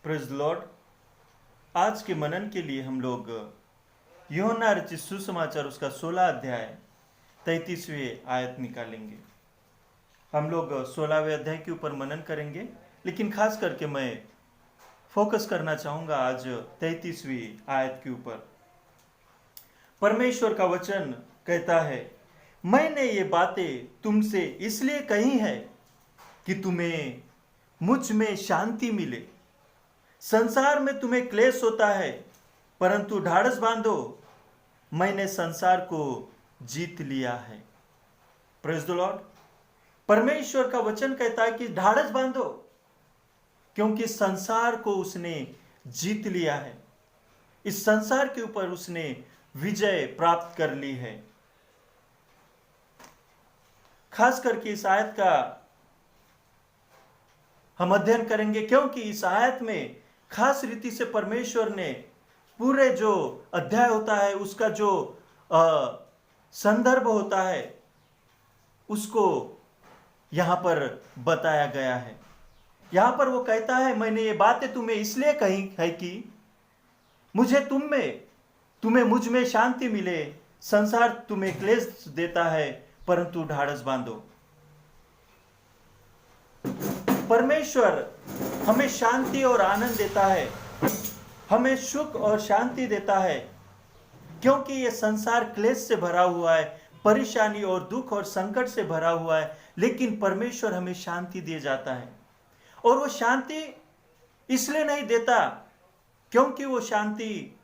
Praise Lord. आज के मनन के लिए हम लोग यूहन्ना रचित सुसमाचार उसका 16 अध्याय 33वें आयत निकालेंगे। हम लोग 16वें अध्याय के ऊपर मनन करेंगे, लेकिन खास करके मैं फोकस करना चाहूंगा आज 33वीं आयत के ऊपर। परमेश्वर का वचन कहता है, मैंने ये बातें तुमसे इसलिए कही है कि तुम्हें मुझ में शांति मिले। संसार में तुम्हें क्लेश होता है, परंतु ढाढ़स बांधो, मैंने संसार को जीत लिया है। Praise the Lord. परमेश्वर का वचन कहता है कि ढाढ़स बांधो, क्योंकि संसार को उसने जीत लिया है। इस संसार के ऊपर उसने विजय प्राप्त कर ली है। खास करके इस आयत का हम अध्ययन करेंगे, क्योंकि इस आयत में खास रीति से परमेश्वर ने पूरे जो अध्याय होता है उसका जो संदर्भ होता है उसको यहां पर बताया गया है। यहां पर वो कहता है, मैंने ये बातें तुम्हें इसलिए कही है कि मुझे तुम्हें मुझ में शांति मिले। संसार तुम्हें क्लेश देता है, परंतु ढाढ़स बांधो। परमेश्वर हमें शांति और आनंद देता है, हमें सुख और शांति देता है, क्योंकि ये संसार क्लेश से भरा हुआ है, परेशानी और दुख और संकट से भरा हुआ है। लेकिन परमेश्वर हमें शांति दे जाता है, और वो शांति इसलिए नहीं देता क्योंकि वो शांति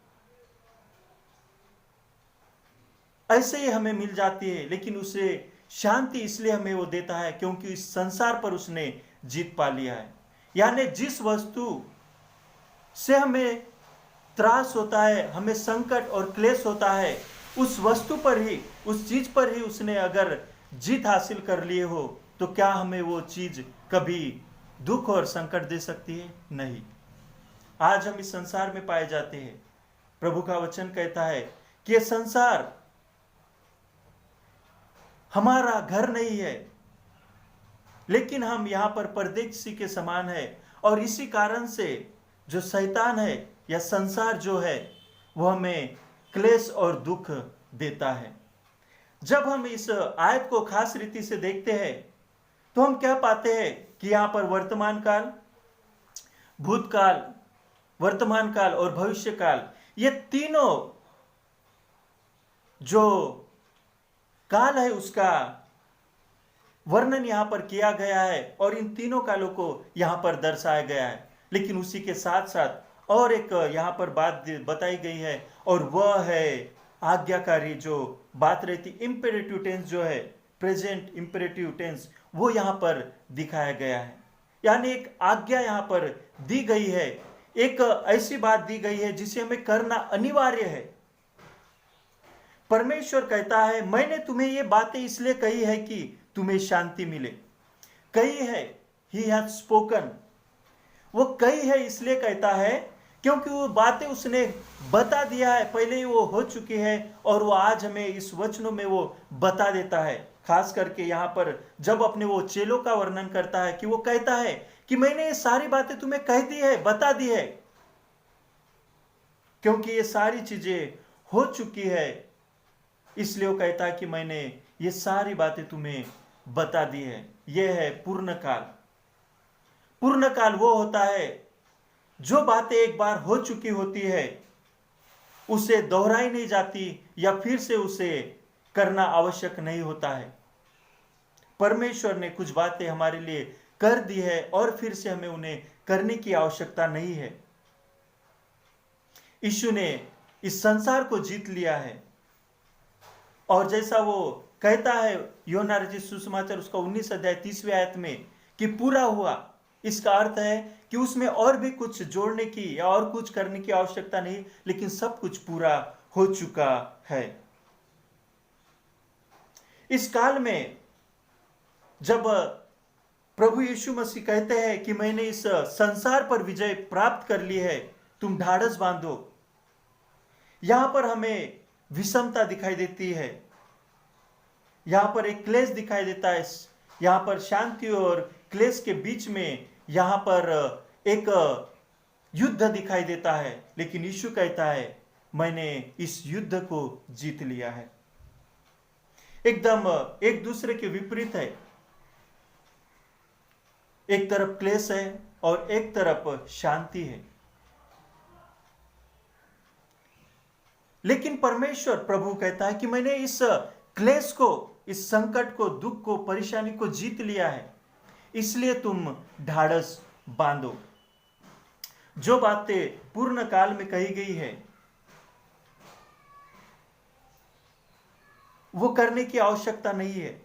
ऐसे ही हमें मिल जाती है, लेकिन उसे शांति इसलिए हमें वो देता है क्योंकि इस संसार पर उसने जीत पा लिया है। यानी जिस वस्तु से हमें त्रास होता है, हमें संकट और क्लेश होता है, उस वस्तु पर ही, उस चीज पर ही उसने अगर जीत हासिल कर लिए हो, तो क्या हमें वो चीज कभी दुख और संकट दे सकती है? नहीं। आज हम इस संसार में पाए जाते हैं। प्रभु का वचन कहता है कि यह संसार हमारा घर नहीं है, लेकिन हम यहां पर परदेशी के समान है। और इसी कारण से जो शैतान है या संसार जो है वो हमें क्लेश और दुख देता है। जब हम इस आयत को खास रीति से देखते हैं तो हम क्या पाते हैं कि यहां पर वर्तमान काल, भूतकाल, वर्तमान काल और भविष्य काल, ये तीनों जो काल है उसका वर्णन यहां पर किया गया है, और इन तीनों कालों को यहां पर दर्शाया गया है। लेकिन उसी के साथ साथ और एक यहां पर बात बताई गई है, और वह है आज्ञाकारी जो बात रहती, इंपेरेटिव टेंस जो है, प्रेजेंट इंपेरेटिव टेंस, वो यहां पर दिखाया गया है। यानी एक आज्ञा यहां पर दी गई है, एक ऐसी बात दी गई है जिसे हमें करना अनिवार्य है। परमेश्वर कहता है, मैंने तुम्हें ये बातें इसलिए कही है कि तुम्हें शांति मिले। कही है, ही हैज स्पोकन। वो कही है इसलिए कहता है क्योंकि वो बातें उसने बता दिया है, पहले ही वो हो चुकी है, और वो आज हमें इस वचनों में वो बता देता है। खास करके यहां पर जब अपने वो चेलों का वर्णन करता है कि वो कहता है कि मैंने ये सारी बातें तुम्हें कह दी है, बता दी है, क्योंकि ये सारी चीजें हो चुकी है। इसलिए वो कहता है कि मैंने ये सारी बातें तुम्हें बता दी है। यह है पूर्ण काल। पूर्ण काल वो होता है जो बातें एक बार हो चुकी होती है, उसे दोहराई नहीं जाती या फिर से उसे करना आवश्यक नहीं होता है। परमेश्वर ने कुछ बातें हमारे लिए कर दी है और फिर से हमें उन्हें करने की आवश्यकता नहीं है। यीशु ने इस संसार को जीत लिया है, और जैसा वो कहता है यूहन्ना रचित सुसमाचार उसका 19 अध्याय 30वें आयत में कि पूरा हुआ, इसका अर्थ है कि उसमें और भी कुछ जोड़ने की या और कुछ करने की आवश्यकता नहीं, लेकिन सब कुछ पूरा हो चुका है। इस काल में जब प्रभु यीशु मसीह कहते हैं कि मैंने इस संसार पर विजय प्राप्त कर ली है, तुम ढाढ़स बांधो, यहां पर हमें विषमता दिखाई देती है, यहां पर एक क्लेश दिखाई देता है। यहां पर शांति और क्लेश के बीच में यहां पर एक युद्ध दिखाई देता है, लेकिन यीशु कहता है मैंने इस युद्ध को जीत लिया है। एकदम एक दूसरे के विपरीत है। एक तरफ क्लेश है और एक तरफ शांति है। लेकिन परमेश्वर प्रभु कहता है कि मैंने इस क्लेश को, इस संकट को, दुख को, परेशानी को जीत लिया है, इसलिए तुम ढाढ़स बांधो। जो बातें पूर्ण काल में कही गई है वो करने की आवश्यकता नहीं है।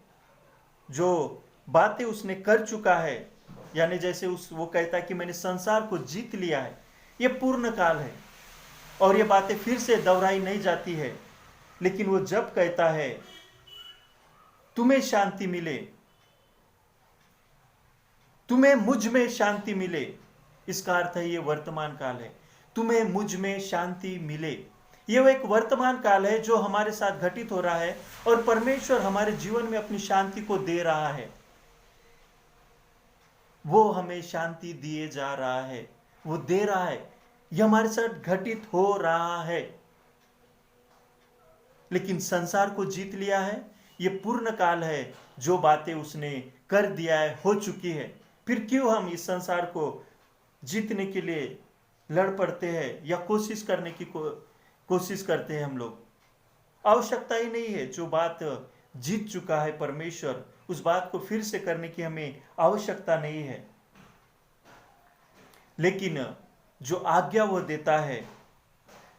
जो बातें उसने कर चुका है, यानी जैसे वो कहता है कि मैंने संसार को जीत लिया है, ये पूर्ण काल है और ये बातें फिर से दोहराई नहीं जाती है। लेकिन वो जब कहता है तुम्हें शांति मिले, तुम्हें मुझ में शांति मिले, इसका अर्थ है ये वर्तमान काल है। तुम्हें मुझ में शांति मिले, ये एक वर्तमान काल है जो हमारे साथ घटित हो रहा है और परमेश्वर हमारे जीवन में अपनी शांति को दे रहा है। वो हमें शांति दिए जा रहा है, वो दे रहा है, ये हमारे साथ घटित हो रहा है। लेकिन संसार को जीत लिया है, ये पूर्ण काल है। जो बातें उसने कर दिया है हो चुकी है। फिर क्यों हम इस संसार को जीतने के लिए लड़ पड़ते हैं या कोशिश करने की कोशिश करते हैं हम लोग? आवश्यकता ही नहीं है। जो बात जीत चुका है परमेश्वर, उस बात को फिर से करने की हमें आवश्यकता नहीं है। लेकिन जो आज्ञा वो देता है,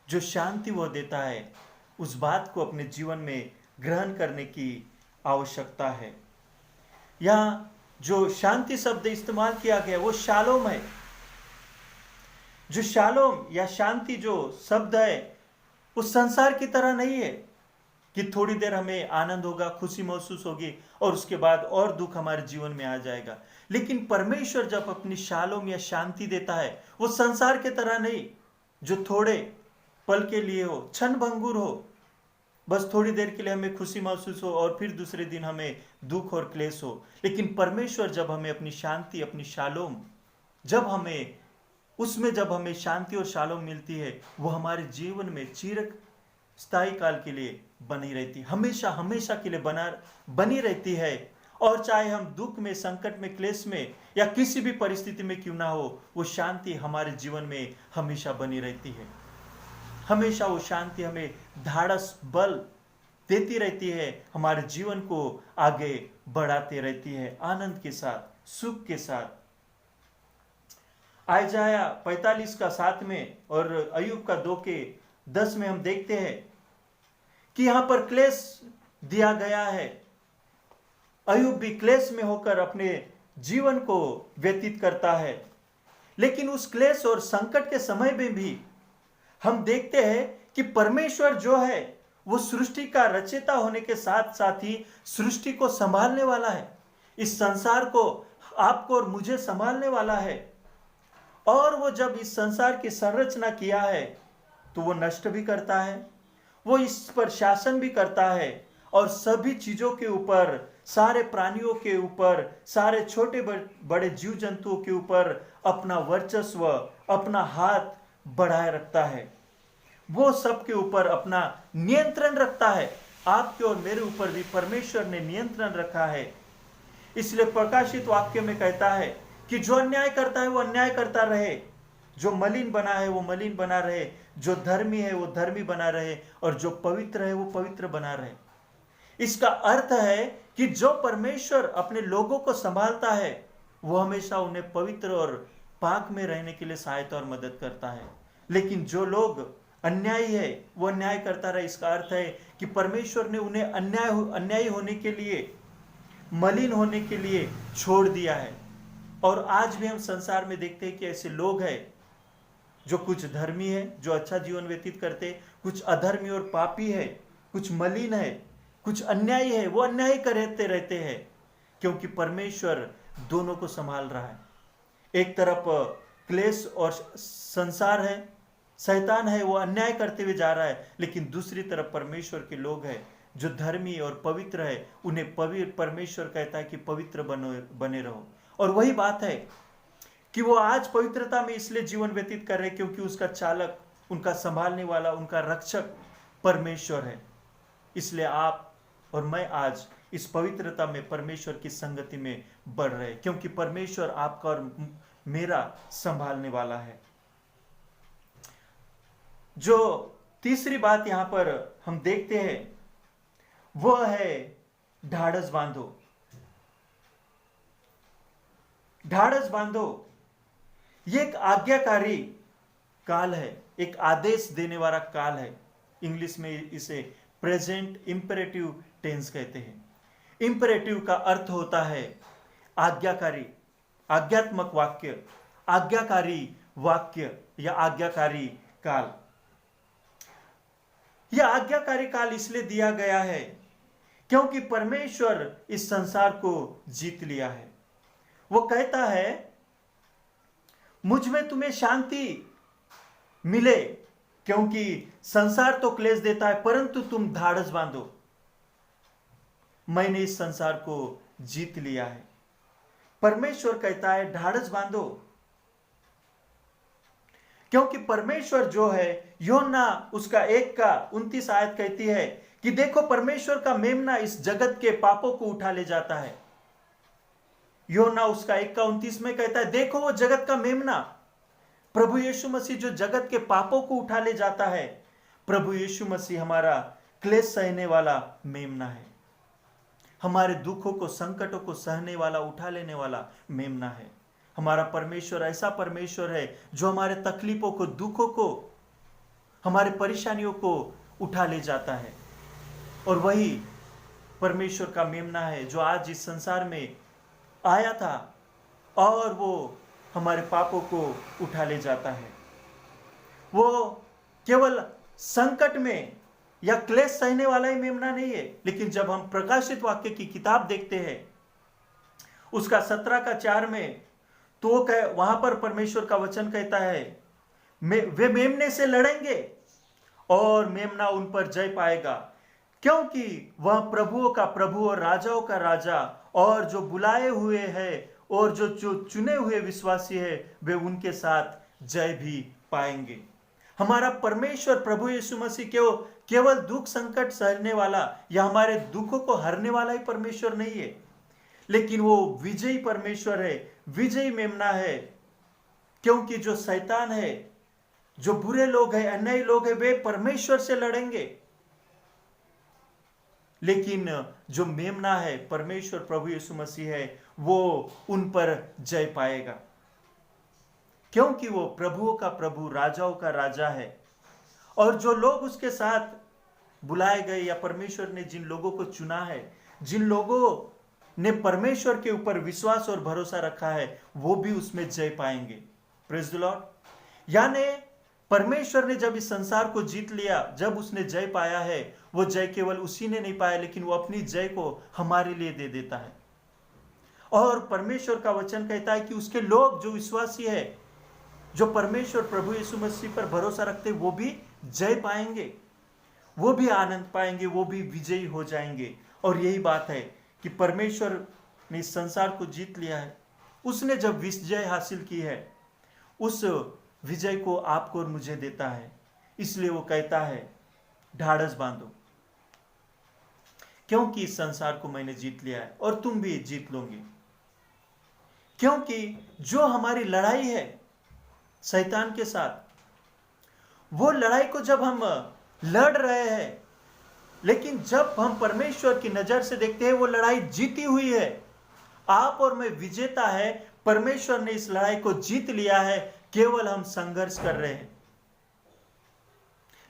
जो शांति वो देता है, उस बात को अपने जीवन में ग्रहण करने की आवश्यकता है। यहाँ जो शांति शब्द इस्तेमाल किया गया वो शालोम है। जो शालोम या शांति जो शब्द है उस संसार की तरह नहीं है कि थोड़ी देर हमें आनंद होगा, खुशी महसूस होगी और उसके बाद और दुख हमारे जीवन में आ जाएगा। लेकिन परमेश्वर जब अपनी शालोम या शांति देता है, वो संसार के तरह नहीं जो थोड़े पल के लिए हो, क्षण भंगुर हो, बस थोड़ी देर के लिए हमें खुशी महसूस हो और फिर दूसरे दिन हमें दुख और क्लेश हो। लेकिन परमेश्वर जब हमें अपनी शांति, अपनी शालोम, जब हमें शांति और शालोम मिलती है, वो हमारे जीवन में चिरक स्थायी काल के लिए बनी रहती है, हमेशा हमेशा के लिए बनी रहती है। और चाहे हम दुख में, संकट में, क्लेश में या किसी भी परिस्थिति में क्यों ना हो, वो शांति हमारे जीवन में हमेशा बनी रहती है। हमेशा वो शांति हमें धाड़स, बल देती रहती है, हमारे जीवन को आगे बढ़ाती रहती है, आनंद के साथ, सुख के साथ। आयजाया 45 का 7 में और अय्यूब का 2 के 10 में हम देखते हैं कि यहां पर क्लेश दिया गया है। अय्यूब भी क्लेश में होकर अपने जीवन को व्यतीत करता है। लेकिन उस क्लेश और संकट के समय में भी हम देखते हैं कि परमेश्वर जो है वो सृष्टि का रचयिता होने के साथ साथ ही सृष्टि को संभालने वाला है। इस संसार को, आपको और मुझे संभालने वाला है। और वो जब इस संसार की संरचना किया है तो वो नष्ट भी करता है, वो इस पर शासन भी करता है और सभी चीजों के ऊपर, सारे प्राणियों के ऊपर, सारे छोटे बड़े जीव जंतुओं के ऊपर अपना वर्चस्व, अपना हाथ बढ़ाए रखता है। वो सबके ऊपर अपना नियंत्रण रखता है। आपके और मेरे ऊपर भी परमेश्वर ने नियंत्रण रखा है। इसलिए प्रकाशित वाक्य में कहता है कि जो अन्याय करता है वो अन्याय करता रहे, जो मलिन बना है वो मलिन बना रहे, जो धर्मी है वो धर्मी बना रहे और जो पवित्र है वो पवित्र बना रहे। इसका अर्थ है कि जो परमेश्वर अपने लोगों को संभालता है वो हमेशा उन्हें पवित्र और पाक में रहने के लिए सहायता और मदद करता है। लेकिन जो लोग अन्यायी है वो अन्याय करता रहे। इसका अर्थ है कि परमेश्वर ने उन्हें अन्यायी होने के लिए, मलिन होने के लिए छोड़ दिया है। और आज भी हम संसार में देखते हैं कि ऐसे लोग हैं जो कुछ धर्मी है, जो अच्छा जीवन व्यतीत करते, कुछ अधर्मी और पापी है, कुछ मलिन है, कुछ अन्यायी है, वो अन्याय करते रहते हैं क्योंकि परमेश्वर दोनों को संभाल रहा है। एक तरफ क्लेश और संसार है, शैतान है, वो अन्याय करते हुए जा रहा है, लेकिन दूसरी तरफ परमेश्वर के लोग हैं जो धर्मी और पवित्र है, उन्हें परमेश्वर कहता है कि पवित्र बने रहो। और वही बात है कि वो आज पवित्रता में इसलिए जीवन व्यतीत कर रहे क्योंकि उसका चालक, उनका संभालने वाला, उनका रक्षक परमेश्वर है। इसलिए आप और मैं आज इस पवित्रता में परमेश्वर की संगति में बढ़ रहे, क्योंकि परमेश्वर आपका और मेरा संभालने वाला है। जो तीसरी बात यहां पर हम देखते हैं वह है ढाढ़स बांधो। ढाढ़स बांधो ये एक आज्ञाकारी काल है, एक आदेश देने वाला काल है। इंग्लिश में इसे प्रेजेंट इंपेरेटिव टेंस कहते हैं। इंपेरेटिव का अर्थ होता है आज्ञाकारी, आज्ञात्मक वाक्य, आज्ञाकारी वाक्य या आज्ञाकारी काल। यह आज्ञाकारी काल इसलिए दिया गया है क्योंकि परमेश्वर इस संसार को जीत लिया है। वो कहता है मुझ में तुम्हें शांति मिले, क्योंकि संसार तो क्लेश देता है, परंतु तुम ढाढ़स बांधो, मैंने इस संसार को जीत लिया है। परमेश्वर कहता है ढाढ़स बांधो, क्योंकि परमेश्वर जो है, यूहन्ना उसका 1:29 आयत कहती है कि देखो परमेश्वर का मेमना इस जगत के पापों को उठा ले जाता है। यूहन्ना उसका 1:29 में कहता है देखो वो जगत का मेमना, प्रभु यीशु मसीह जो जगत के पापों को उठा ले जाता है। प्रभु यीशु मसीह हमारा क्लेश सहने वाला मेमना है, हमारे दुखों को, संकटों को सहने वाला, उठा लेने वाला मेमना है। हमारा परमेश्वर ऐसा परमेश्वर है जो हमारे तकलीफों को, दुखों को, हमारे परेशानियों को उठा ले जाता है। और वही परमेश्वर का मेमना है जो आज इस संसार में आया था और वो हमारे पापों को उठा ले जाता है। वो केवल संकट में या क्लेश सहने वाला ही मेमना नहीं है, लेकिन जब हम प्रकाशित वाक्य की किताब देखते हैं उसका 17:4 में, तो वहां पर परमेश्वर का वचन कहता है वे मेमने से लड़ेंगे और मेमना उन पर जय पाएगा, क्योंकि वह प्रभुओं का प्रभु और राजाओं का राजा और जो बुलाए हुए हैं और जो चुने हुए विश्वासी है वे उनके साथ जय भी पाएंगे। हमारा परमेश्वर प्रभु यीशु मसीह केवल दुख संकट सहने वाला या हमारे दुखों को हरने वाला ही परमेश्वर नहीं है, लेकिन वो विजयी परमेश्वर है, विजयी मेमना है। क्योंकि जो शैतान है, जो बुरे लोग हैं, अन्यायी लोग हैं, वे परमेश्वर से लड़ेंगे, लेकिन जो मेमना है परमेश्वर प्रभु यीशु मसीह है, वो उन पर जय पाएगा, क्योंकि वो प्रभुओं का प्रभु, राजाओं का राजा है। और जो लोग उसके साथ बुलाए गए या परमेश्वर ने जिन लोगों को चुना है, जिन लोगों ने परमेश्वर के ऊपर विश्वास और भरोसा रखा है, वो भी उसमें जय पाएंगे। Praise the Lord. यानी परमेश्वर ने जब इस संसार को जीत लिया, जब उसने जय पाया है, वो जय केवल उसी ने नहीं पाया, लेकिन वो अपनी जय को हमारे लिए दे देता है। और परमेश्वर का वचन कहता है कि उसके लोग जो विश्वासी है, जो परमेश्वर प्रभु यीशु मसीह पर भरोसा रखते, वो भी जय पाएंगे, वो भी आनंद पाएंगे, वो भी विजयी हो जाएंगे। और यही बात है कि परमेश्वर ने इस संसार को जीत लिया है। उसने जब विजय हासिल की है, उस विजय को आपको और मुझे देता है। इसलिए वो कहता है ढाढ़स बांधो, क्योंकि इस संसार को मैंने जीत लिया है और तुम भी जीत लोगे। क्योंकि जो हमारी लड़ाई है शैतान के साथ, वो लड़ाई को जब हम लड़ रहे हैं, लेकिन जब हम परमेश्वर की नजर से देखते हैं वो लड़ाई जीती हुई है। आप और मैं विजेता है, परमेश्वर ने इस लड़ाई को जीत लिया है, केवल हम संघर्ष कर रहे हैं।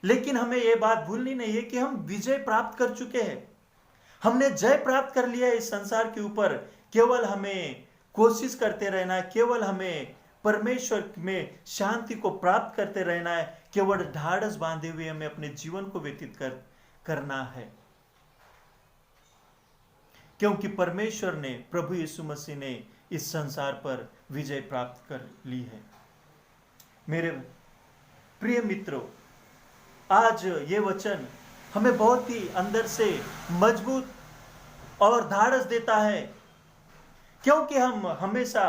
लेकिन हमें यह बात भूलनी नहीं है कि हम विजय प्राप्त कर चुके हैं, हमने जय प्राप्त कर लिया है इस संसार के ऊपर। केवल हमें कोशिश करते रहना है, केवल हमें परमेश्वर में शांति को प्राप्त करते रहना है, केवल ढाढ़स बांधे हुए हमें अपने जीवन को व्यतीत करना है। क्योंकि परमेश्वर ने, प्रभु यीशु मसीह ने इस संसार पर विजय प्राप्त कर ली है। मेरे प्रिय मित्रों, आज ये वचन हमें बहुत ही अंदर से मजबूत और ढाढ़स देता है, क्योंकि हम हमेशा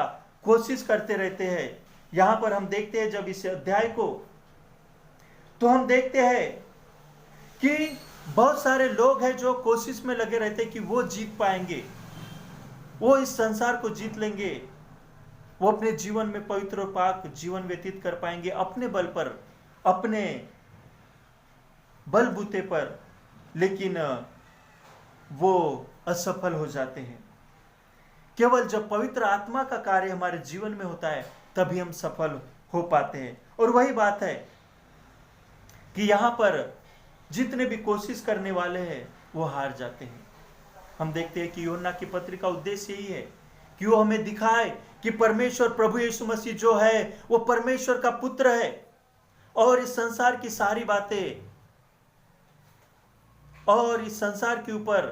कोशिश करते रहते हैं। यहां पर हम देखते हैं जब इस अध्याय को, तो हम देखते हैं कि बहुत सारे लोग हैं जो कोशिश में लगे रहते हैं कि वो जीत पाएंगे, वो इस संसार को जीत लेंगे, वो अपने जीवन में पवित्र और पाक जीवन व्यतीत कर पाएंगे अपने बल पर, अपने बलबूते पर, लेकिन वो असफल हो जाते हैं। केवल जब पवित्र आत्मा का कार्य हमारे जीवन में होता है तभी हम सफल हो पाते हैं। और वही बात है कि यहां पर जितने भी कोशिश करने वाले हैं वो हार जाते हैं। हम देखते हैं कि यूहन्ना की पत्री का उद्देश्य यही है कि वो हमें दिखाए कि परमेश्वर प्रभु यीशु मसीह जो है वो परमेश्वर का पुत्र है, और इस संसार की सारी बातें और इस संसार के ऊपर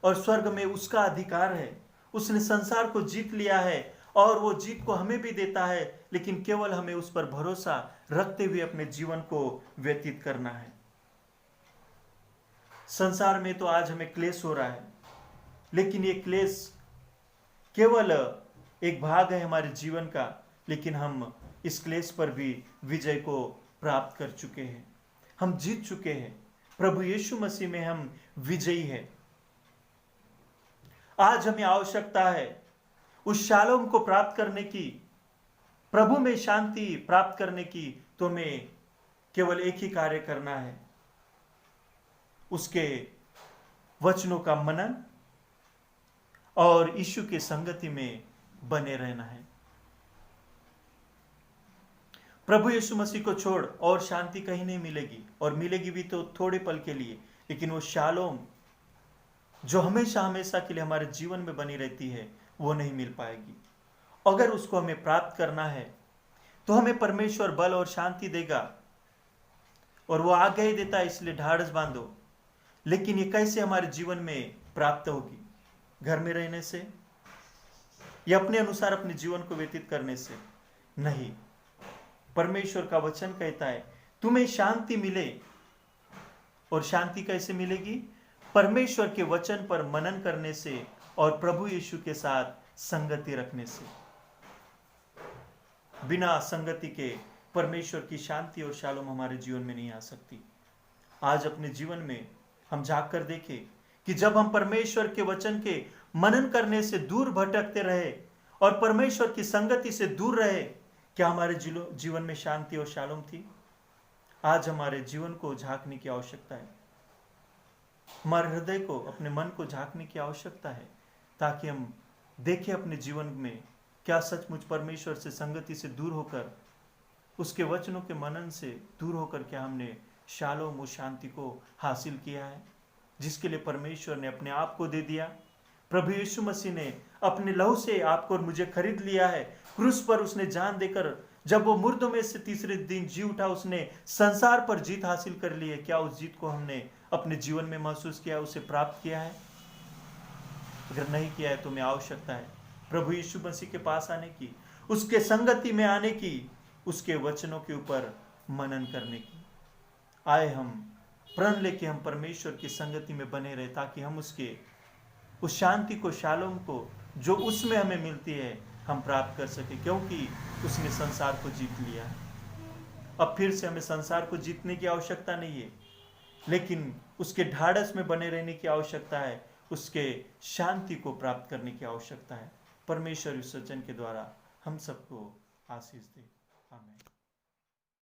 और स्वर्ग में उसका अधिकार है। उसने संसार को जीत लिया है और वो जीत को हमें भी देता है, लेकिन केवल हमें उस पर भरोसा रखते हुए अपने जीवन को व्यतीत करना है। संसार में तो आज हमें क्लेश हो रहा है, लेकिन ये क्लेश केवल एक भाग है हमारे जीवन का, लेकिन हम इस क्लेश पर भी विजय को प्राप्त कर चुके हैं, हम जीत चुके हैं। प्रभु यीशु मसीह में हम विजयी हैं। आज हमें आवश्यकता है उस शालोम को प्राप्त करने की, प्रभु में शांति प्राप्त करने की। तो हमें केवल एक ही कार्य करना है, उसके वचनों का मनन और यीशु की संगति में बने रहना है। प्रभु यीशु मसीह को छोड़ और शांति कहीं नहीं मिलेगी, और मिलेगी भी तो थोड़े पल के लिए, लेकिन वो शालोम जो हमेशा हमेशा के लिए हमारे जीवन में बनी रहती है वो नहीं मिल पाएगी। अगर उसको हमें प्राप्त करना है तो हमें परमेश्वर बल और शांति देगा, और वो आज्ञा ही देता है, इसलिए ढाढ़स बांधो। लेकिन ये कैसे हमारे जीवन में प्राप्त होगी? घर में रहने से या अपने अनुसार अपने जीवन को व्यतीत करने से? नहीं। परमेश्वर का वचन कहता है तुम्हें शांति मिले, और शांति कैसे मिलेगी? परमेश्वर के वचन पर मनन करने से और प्रभु यीशु के साथ संगति रखने से। बिना संगति के परमेश्वर की शांति और शालोम हमारे जीवन में नहीं आ सकती। आज अपने जीवन में हम झांक कर देखें कि जब हम परमेश्वर के वचन के मनन करने से दूर भटकते रहे और परमेश्वर की संगति से दूर रहे, क्या हमारे जीवन में शांति और शालोम थी? आज हमारे जीवन को झांकने की आवश्यकता है, हमारे हृदय को, अपने मन को झांकने की आवश्यकता है, ताकि हम देखें अपने जीवन में क्या सचमुच परमेश्वर से संगति से दूर होकर, उसके वचनों के मनन से दूर होकर क्या हमने शालोम और शांति को हासिल किया है, जिसके लिए परमेश्वर ने अपने आप को दे दिया। प्रभु यीशु मसीह ने अपने लहू से आपको और मुझे खरीद लिया है। क्रूस पर उसने जान देकर, जब वो मुर्दों में से तीसरे दिन जी उठा, उसने संसार पर जीत हासिल कर ली है। क्या उस जीत को हमने अपने जीवन में महसूस किया, उसे प्राप्त किया है? अगर नहीं किया है तो हमें आवश्यकता है प्रभु यीशु मसीह के पास आने की, उसके संगति में आने की, उसके वचनों के ऊपर मनन करने की। आए हम प्रण लेके हम परमेश्वर की संगति में बने रहे, ताकि हम उसके उस शांति को, शालोम को जो उसमें हमें मिलती है, हम प्राप्त कर सके, क्योंकि उसने संसार को जीत लिया है। अब फिर से हमें संसार को जीतने की आवश्यकता नहीं है, लेकिन उसके ढाढ़स में बने रहने की आवश्यकता है, उसके शांति को प्राप्त करने की आवश्यकता है। परमेश्वर इस वचन के द्वारा हम सबको आशीष दे। आमीन।